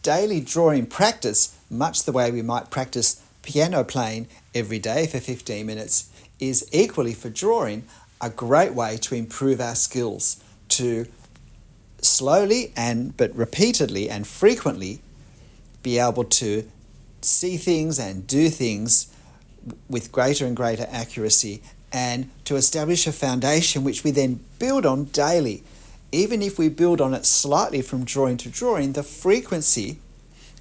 daily drawing practice, much the way we might practice piano playing every day for 15 minutes, is equally for drawing a great way to improve our skills, to slowly but repeatedly and frequently be able to see things and do things with greater and greater accuracy, and to establish a foundation which we then build on daily. Even if we build on it slightly from drawing to drawing, the frequency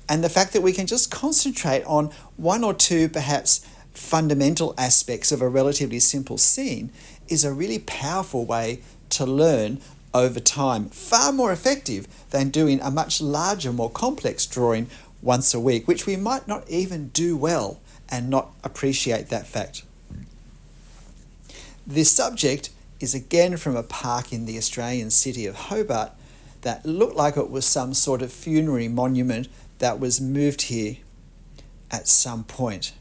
and the fact that we can just concentrate on one or two perhaps fundamental aspects of a relatively simple scene is a really powerful way to learn over time, far more effective than doing a much larger, more complex drawing once a week, which we might not even do well and not appreciate that fact. This subject is again from a park in the Australian city of Hobart that looked like it was some sort of funerary monument that was moved here at some point.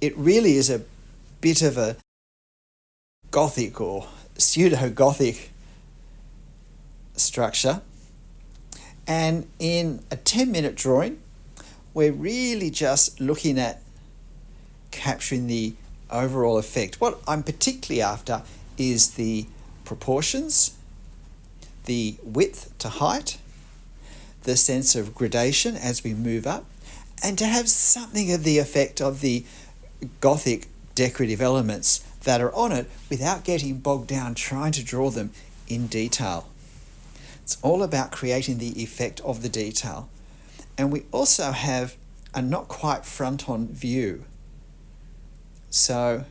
It really is a bit of a Gothic or pseudo-Gothic structure. And in a 10-minute drawing, we're really just looking at capturing the overall effect. What I'm particularly after is the proportions, the width to height, the sense of gradation as we move up, and to have something of the effect of the Gothic decorative elements that are on it without getting bogged down trying to draw them in detail. It's all about creating the effect of the detail. And we also have a not quite front-on view. So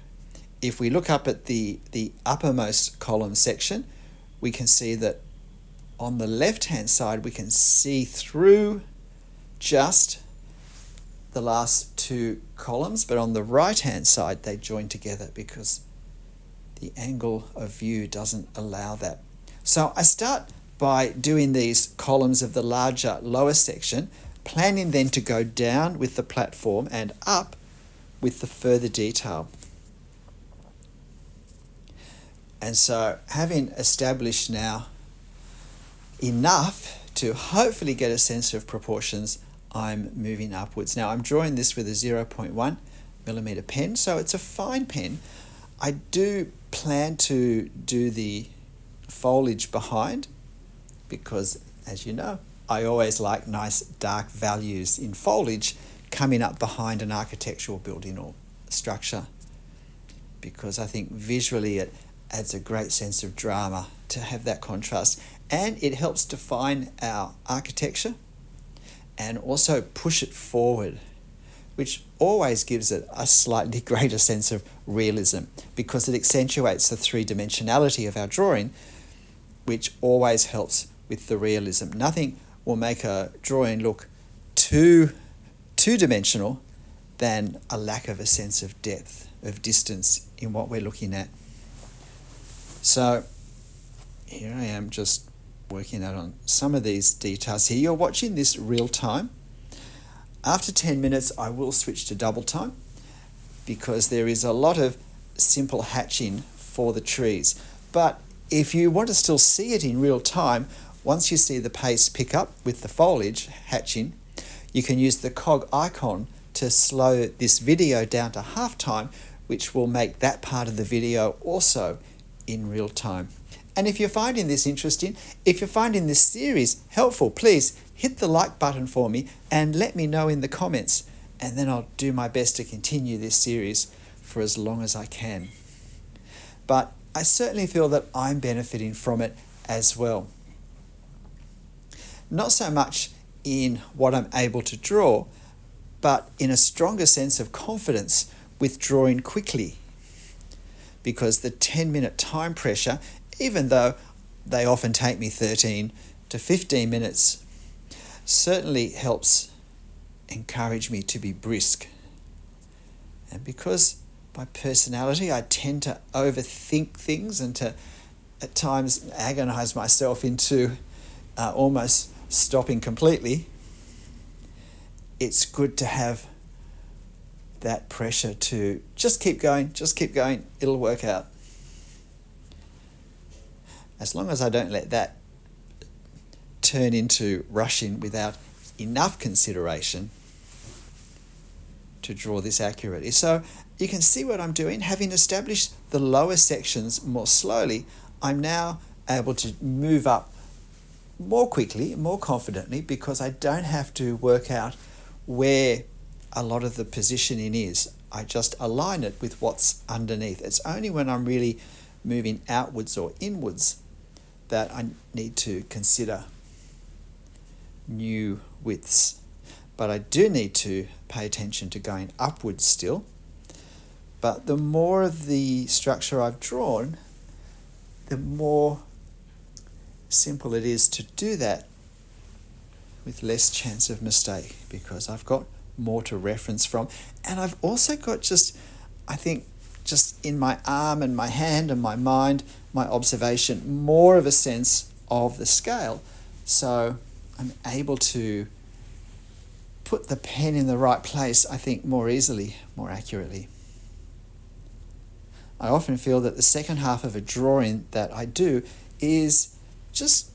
if we look up at the uppermost column section, we can see that on the left-hand side, we can see through just the last two columns, but on the right-hand side, they join together because the angle of view doesn't allow that. So I start by doing these columns of the larger lower section, planning then to go down with the platform and up with the further detail. And so having established now enough to hopefully get a sense of proportions, I'm moving upwards. Now I'm drawing this with a 0.1 millimeter pen, so it's a fine pen. I do plan to do the foliage behind because, as you know, I always like nice dark values in foliage coming up behind an architectural building or structure, because I think visually it adds a great sense of drama to have that contrast, and it helps define our architecture and also push it forward, which always gives it a slightly greater sense of realism because it accentuates the three-dimensionality of our drawing, which always helps with the realism. Nothing will make a drawing look too two-dimensional than a lack of a sense of depth, of distance in what we're looking at. So here I am just working out on some of these details here. You're watching this real time. After 10 minutes, I will switch to double time because there is a lot of simple hatching for the trees. But if you want to still see it in real time, once you see the pace pick up with the foliage hatching, you can use the cog icon to slow this video down to half time, which will make that part of the video also in real time. And if you're finding this interesting, if you're finding this series helpful, please hit the like button for me and let me know in the comments, and then I'll do my best to continue this series for as long as I can. But I certainly feel that I'm benefiting from it as well. Not so much in what I'm able to draw, but in a stronger sense of confidence with drawing quickly, because the 10-minute time pressure, even though they often take me 13 to 15 minutes, certainly helps encourage me to be brisk. And because my personality, I tend to overthink things and to at times agonize myself into almost stopping completely, it's good to have that pressure to just keep going, it'll work out. As long as I don't let that turn into rushing without enough consideration to draw this accurately. So you can see what I'm doing. Having established the lower sections more slowly, I'm now able to move up more quickly, more confidently, because I don't have to work out where a lot of the positioning is. I just align it with what's underneath. It's only when I'm really moving outwards or inwards that I need to consider new widths. But I do need to pay attention to going upwards still. But the more of the structure I've drawn, the more simple it is to do that with less chance of mistake, because I've got more to reference from. And I've also got just in my arm and my hand and my mind, my observation, more of a sense of the scale. So I'm able to put the pen in the right place, I think, more easily, more accurately. I often feel that the second half of a drawing that I do is just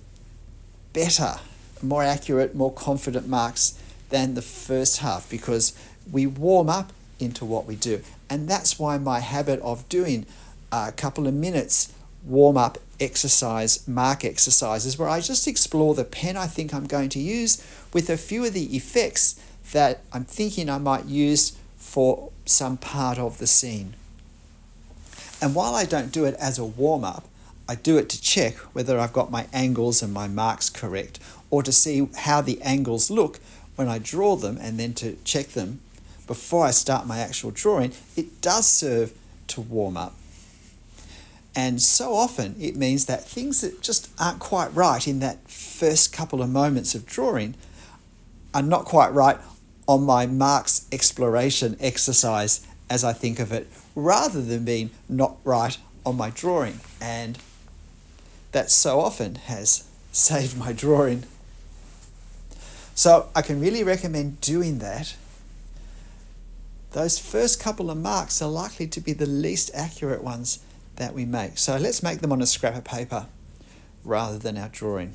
better, more accurate, more confident marks than the first half, because we warm up into what we do. And that's why my habit of doing a couple of minutes warm-up exercise, mark exercises, where I just explore the pen I think I'm going to use with a few of the effects that I'm thinking I might use for some part of the scene. And while I don't do it as a warm-up, I do it to check whether I've got my angles and my marks correct, or to see how the angles look when I draw them, and then to check them before I start my actual drawing. It does serve to warm up. And so often it means that things that just aren't quite right in that first couple of moments of drawing are not quite right on my marks exploration exercise, as I think of it, rather than being not right on my drawing. And that so often has saved my drawing. So I can really recommend doing that. Those first couple of marks are likely to be the least accurate ones that we make. So let's make them on a scrap of paper rather than our drawing.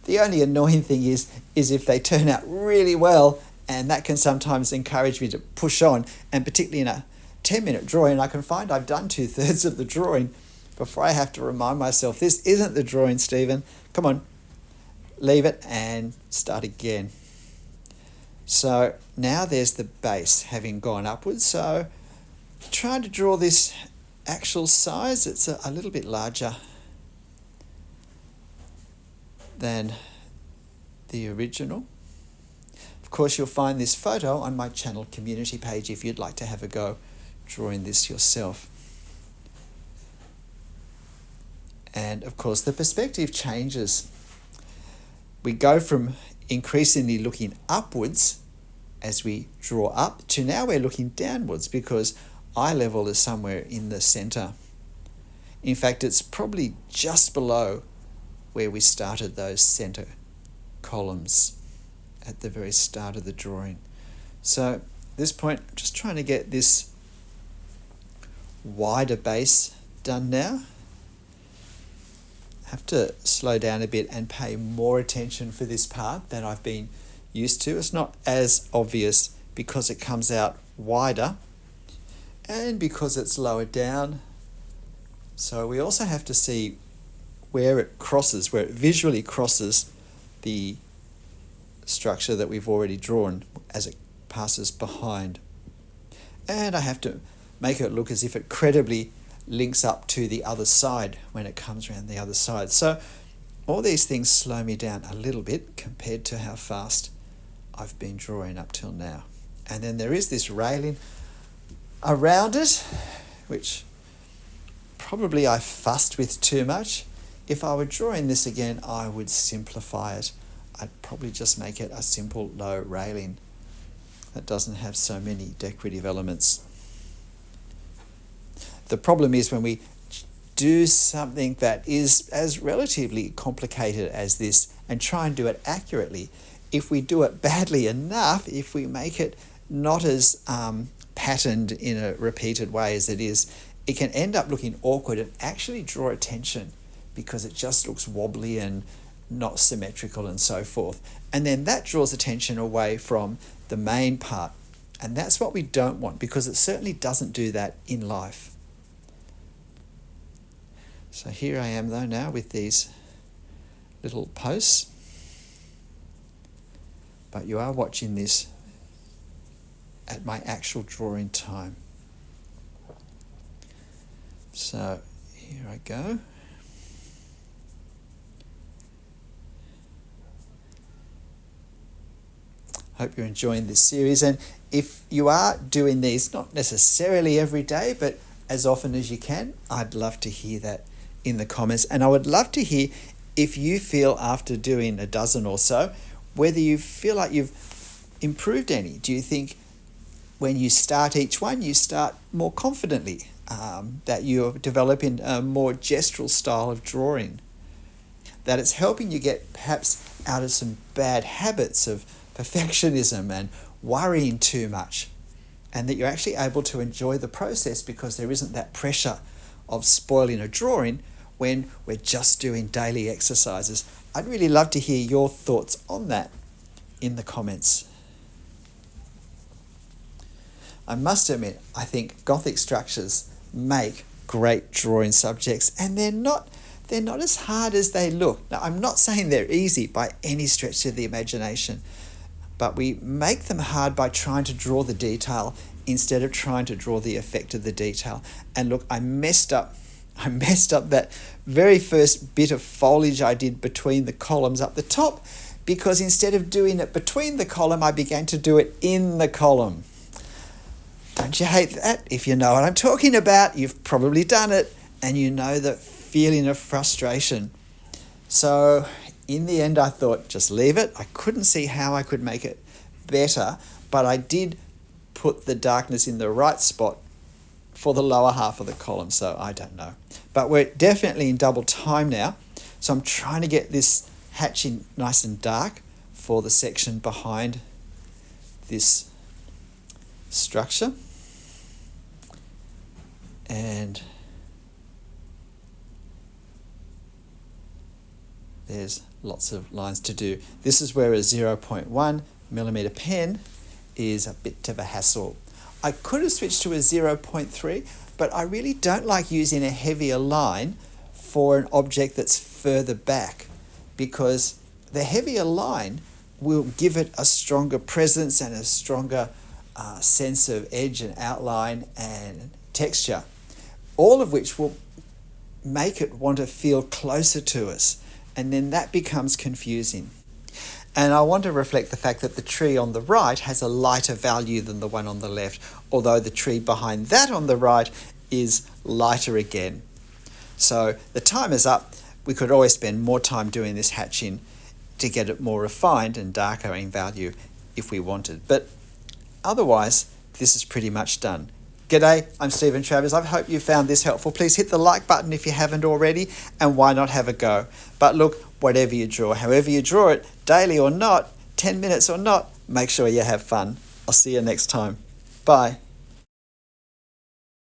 The only annoying thing is if they turn out really well, and that can sometimes encourage me to push on, and particularly in a 10-minute drawing, I can find I've done 2/3 of the drawing before I have to remind myself, this isn't the drawing, Stephen. Come on, leave it and start again. So now there's the base having gone upwards. So trying to draw this actual size, it's a little bit larger than the original. Of course, you'll find this photo on my channel community page if you'd like to have a go drawing this yourself. And of course, the perspective changes. We go from increasingly looking upwards as we draw up to now we're looking downwards, because eye level is somewhere in the center. In fact, it's probably just below where we started those center columns at the very start of the drawing. So at this point, I'm just trying to get this wider base done now. I have to slow down a bit and pay more attention for this part than I've been used to. It's not as obvious because it comes out wider and because it's lower down. So we also have to see where it crosses, where it visually crosses the structure that we've already drawn as it passes behind. And I have to make it look as if it credibly links up to the other side when it comes around the other side. So all these things slow me down a little bit compared to how fast I've been drawing up till now. And then there is this railing around it, which probably I fussed with too much. If I were drawing this again, I would simplify it. I'd probably just make it a simple low railing that doesn't have so many decorative elements. The problem is when we do something that is as relatively complicated as this and try and do it accurately, if we do it badly enough, if we make it not as patterned in a repeated way as it is, it can end up looking awkward and actually draw attention because it just looks wobbly and not symmetrical and so forth. And then that draws attention away from the main part. And that's what we don't want, because it certainly doesn't do that in life. So here I am though now with these little posts. But you are watching this at my actual drawing time. So here I go. Hope you're enjoying this series, and if you are doing these, not necessarily every day, but as often as you can, I'd love to hear that in the comments. And I would love to hear if you feel, after doing a dozen or so, whether you feel like you've improved any. Do you think when you start each one, you start more confidently, that you're developing a more gestural style of drawing, that it's helping you get perhaps out of some bad habits of perfectionism and worrying too much, and that you're actually able to enjoy the process because there isn't that pressure of spoiling a drawing when we're just doing daily exercises. I'd really love to hear your thoughts on that in the comments. I must admit, I think Gothic structures make great drawing subjects, and they're not as hard as they look. Now, I'm not saying they're easy by any stretch of the imagination, but we make them hard by trying to draw the detail instead of trying to draw the effect of the detail. And look, I messed up that very first bit of foliage I did between the columns up the top, because instead of doing it between the column, I began to do it in the column. Don't you hate that? If you know what I'm talking about, you've probably done it, and you know the feeling of frustration. So in the end, I thought, just leave it. I couldn't see how I could make it better, but I did put the darkness in the right spot for the lower half of the column, so I don't know. But we're definitely in double time now, so I'm trying to get this hatching nice and dark for the section behind this structure. And there's lots of lines to do. This is where a 0.1 millimeter pen is a bit of a hassle. I could have switched to a 0.3, but I really don't like using a heavier line for an object that's further back, because the heavier line will give it a stronger presence and a stronger sense of edge and outline and texture, all of which will make it want to feel closer to us, and then that becomes confusing. And I want to reflect the fact that the tree on the right has a lighter value than the one on the left, although the tree behind that on the right is lighter again. So the time is up. We could always spend more time doing this hatching to get it more refined and darker in value if we wanted. But otherwise, this is pretty much done. G'day, I'm Stephen Travers. I hope you found this helpful. Please hit the like button if you haven't already, and why not have a go? But look, whatever you draw, however you draw it, daily or not, 10 minutes or not, make sure you have fun. I'll see you next time. Bye.